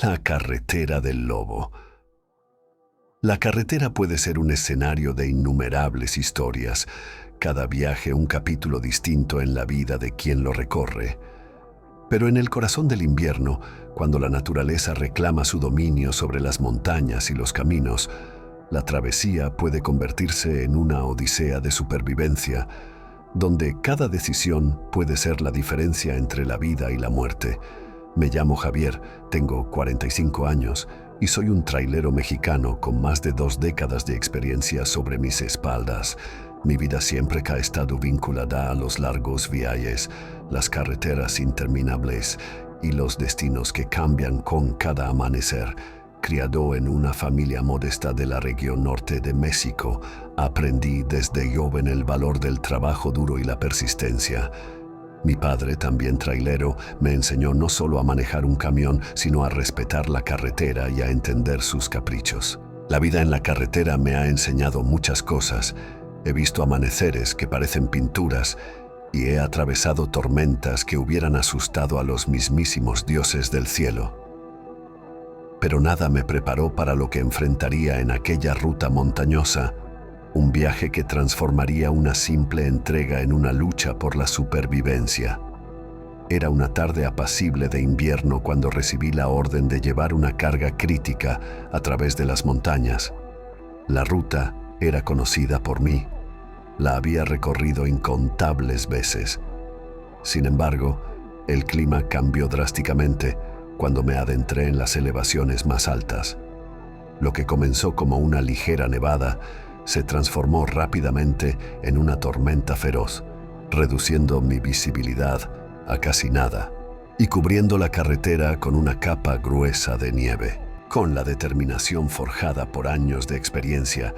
La carretera del lobo. La carretera puede ser un escenario de innumerables historias, cada viaje un capítulo distinto en la vida de quien lo recorre. Pero en el corazón del invierno, cuando la naturaleza reclama su dominio sobre las montañas y los caminos, la travesía puede convertirse en una odisea de supervivencia, donde cada decisión puede ser la diferencia entre la vida y la muerte. Me llamo Javier, tengo 45 años y soy un trailero mexicano con más de 2 décadas de experiencia sobre mis espaldas. Mi vida siempre ha estado vinculada a los largos viajes, las carreteras interminables y los destinos que cambian con cada amanecer. Criado en una familia modesta de la región norte de México, aprendí desde joven el valor del trabajo duro y la persistencia. Mi padre, también trailero, me enseñó no solo a manejar un camión, sino a respetar la carretera y a entender sus caprichos. La vida en la carretera me ha enseñado muchas cosas. He visto amaneceres que parecen pinturas y he atravesado tormentas que hubieran asustado a los mismísimos dioses del cielo. Pero nada me preparó para lo que enfrentaría en aquella ruta montañosa, un viaje que transformaría una simple entrega en una lucha por la supervivencia. Era una tarde apacible de invierno cuando recibí la orden de llevar una carga crítica a través de las montañas. La ruta era conocida por mí. La había recorrido incontables veces. Sin embargo, el clima cambió drásticamente cuando me adentré en las elevaciones más altas. Lo que comenzó como una ligera nevada se transformó rápidamente en una tormenta feroz, reduciendo mi visibilidad a casi nada y cubriendo la carretera con una capa gruesa de nieve. Con la determinación forjada por años de experiencia,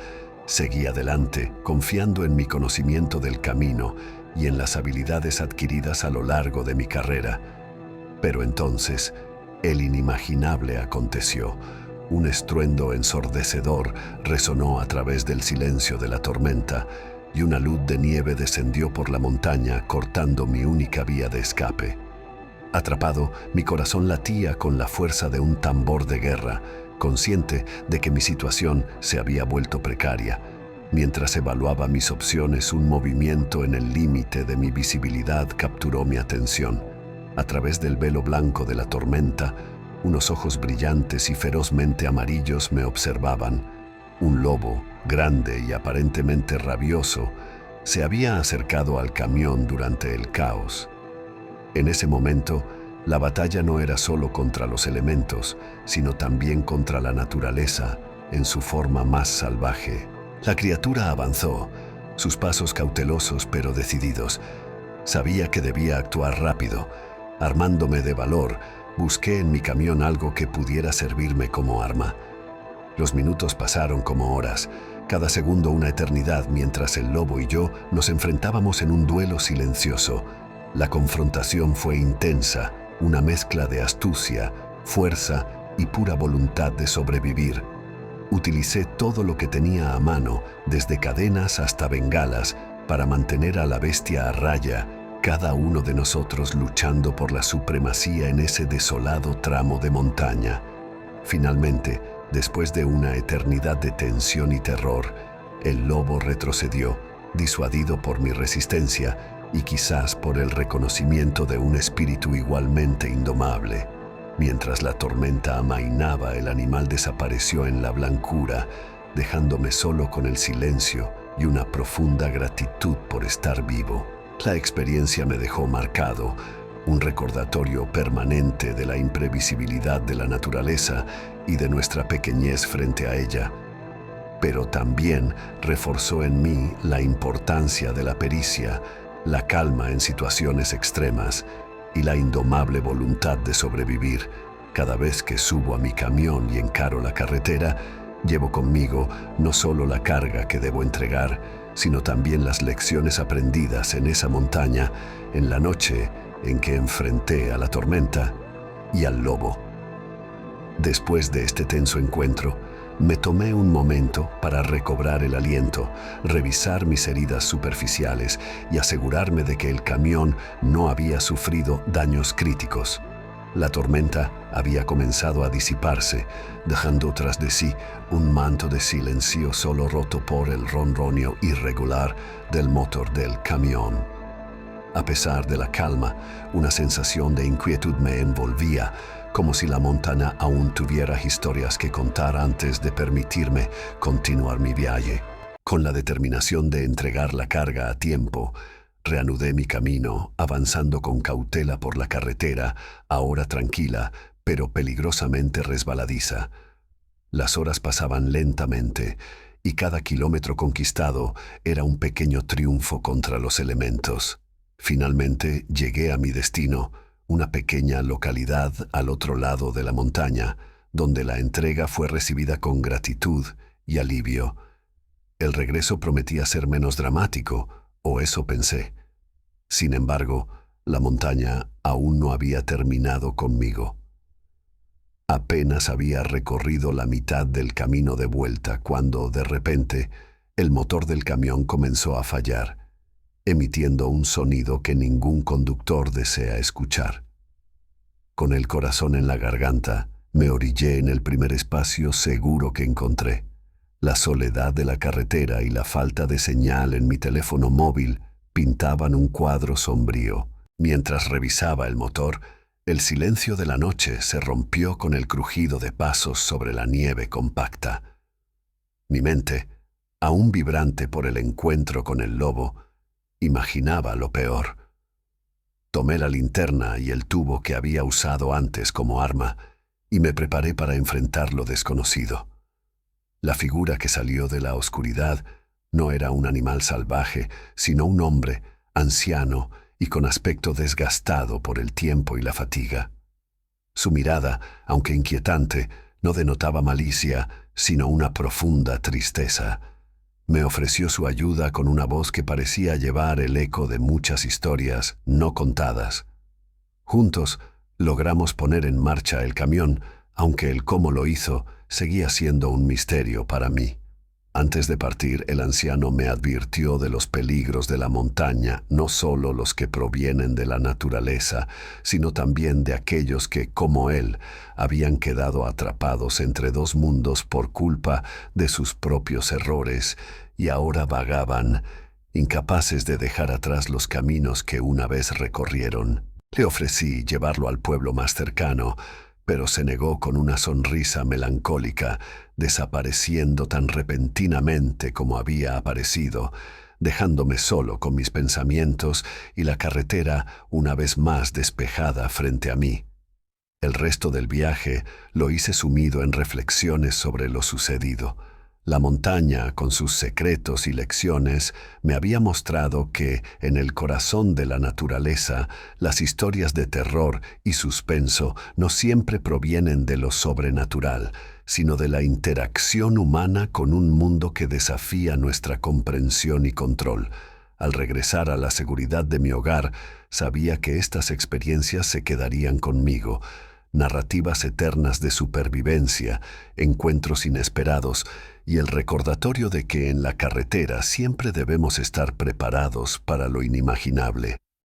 seguí adelante, confiando en mi conocimiento del camino y en las habilidades adquiridas a lo largo de mi carrera. Pero entonces, el inimaginable aconteció. Un estruendo ensordecedor resonó a través del silencio de la tormenta y una luz de nieve descendió por la montaña, cortando mi única vía de escape. Atrapado, mi corazón latía con la fuerza de un tambor de guerra, consciente de que mi situación se había vuelto precaria. Mientras evaluaba mis opciones, un movimiento en el límite de mi visibilidad capturó mi atención. A través del velo blanco de la tormenta, unos ojos brillantes y ferozmente amarillos me observaban. Un lobo, grande y aparentemente rabioso, se había acercado al camión durante el caos. En ese momento, la batalla no era solo contra los elementos, sino también contra la naturaleza en su forma más salvaje. La criatura avanzó, sus pasos cautelosos pero decididos. Sabía que debía actuar rápido. Armándome de valor, busqué en mi camión algo que pudiera servirme como arma. Los minutos pasaron como horas, cada segundo una eternidad, mientras el lobo y yo nos enfrentábamos en un duelo silencioso. La confrontación fue intensa, una mezcla de astucia, fuerza y pura voluntad de sobrevivir. Utilicé todo lo que tenía a mano, desde cadenas hasta bengalas, para mantener a la bestia a raya, cada uno de nosotros luchando por la supremacía en ese desolado tramo de montaña. Finalmente, después de una eternidad de tensión y terror, el lobo retrocedió, disuadido por mi resistencia y quizás por el reconocimiento de un espíritu igualmente indomable. Mientras la tormenta amainaba, el animal desapareció en la blancura, dejándome solo con el silencio y una profunda gratitud por estar vivo. La experiencia me dejó marcado, un recordatorio permanente de la imprevisibilidad de la naturaleza y de nuestra pequeñez frente a ella. Pero también reforzó en mí la importancia de la pericia, la calma en situaciones extremas y la indomable voluntad de sobrevivir. Cada vez que subo a mi camión y encaro la carretera, llevo conmigo no solo la carga que debo entregar, sino también las lecciones aprendidas en esa montaña, en la noche en que enfrenté a la tormenta y al lobo. Después de este tenso encuentro, me tomé un momento para recobrar el aliento, revisar mis heridas superficiales y asegurarme de que el camión no había sufrido daños críticos. La tormenta había comenzado a disiparse, dejando tras de sí un manto de silencio solo roto por el ronroneo irregular del motor del camión. A pesar de la calma, una sensación de inquietud me envolvía, como si la montaña aún tuviera historias que contar antes de permitirme continuar mi viaje. Con la determinación de entregar la carga a tiempo, reanudé mi camino, avanzando con cautela por la carretera, ahora tranquila, pero peligrosamente resbaladiza. Las horas pasaban lentamente, y cada kilómetro conquistado era un pequeño triunfo contra los elementos. Finalmente llegué a mi destino, una pequeña localidad al otro lado de la montaña, donde la entrega fue recibida con gratitud y alivio. El regreso prometía ser menos dramático, o eso pensé. Sin embargo, la montaña aún no había terminado conmigo. Apenas había recorrido la mitad del camino de vuelta cuando, de repente, el motor del camión comenzó a fallar, emitiendo un sonido que ningún conductor desea escuchar. Con el corazón en la garganta, me orillé en el primer espacio seguro que encontré. La soledad de la carretera y la falta de señal en mi teléfono móvil pintaban un cuadro sombrío. Mientras revisaba el motor, el silencio de la noche se rompió con el crujido de pasos sobre la nieve compacta. Mi mente, aún vibrante por el encuentro con el lobo, imaginaba lo peor. Tomé la linterna y el tubo que había usado antes como arma y me preparé para enfrentar lo desconocido. La figura que salió de la oscuridad no era un animal salvaje, sino un hombre, anciano y con aspecto desgastado por el tiempo y la fatiga. Su mirada, aunque inquietante, no denotaba malicia, sino una profunda tristeza. Me ofreció su ayuda con una voz que parecía llevar el eco de muchas historias no contadas. Juntos logramos poner en marcha el camión, aunque el cómo lo hizo seguía siendo un misterio para mí. Antes de partir, el anciano me advirtió de los peligros de la montaña, no solo los que provienen de la naturaleza, sino también de aquellos que, como él, habían quedado atrapados entre dos mundos por culpa de sus propios errores y ahora vagaban, incapaces de dejar atrás los caminos que una vez recorrieron. Le ofrecí llevarlo al pueblo más cercano, pero se negó con una sonrisa melancólica, desapareciendo tan repentinamente como había aparecido, dejándome solo con mis pensamientos y la carretera una vez más despejada frente a mí. El resto del viaje lo hice sumido en reflexiones sobre lo sucedido. La montaña, con sus secretos y lecciones, me había mostrado que, en el corazón de la naturaleza, las historias de terror y suspenso no siempre provienen de lo sobrenatural, sino de la interacción humana con un mundo que desafía nuestra comprensión y control. Al regresar a la seguridad de mi hogar, sabía que estas experiencias se quedarían conmigo, narrativas eternas de supervivencia, encuentros inesperados y el recordatorio de que en la carretera siempre debemos estar preparados para lo inimaginable.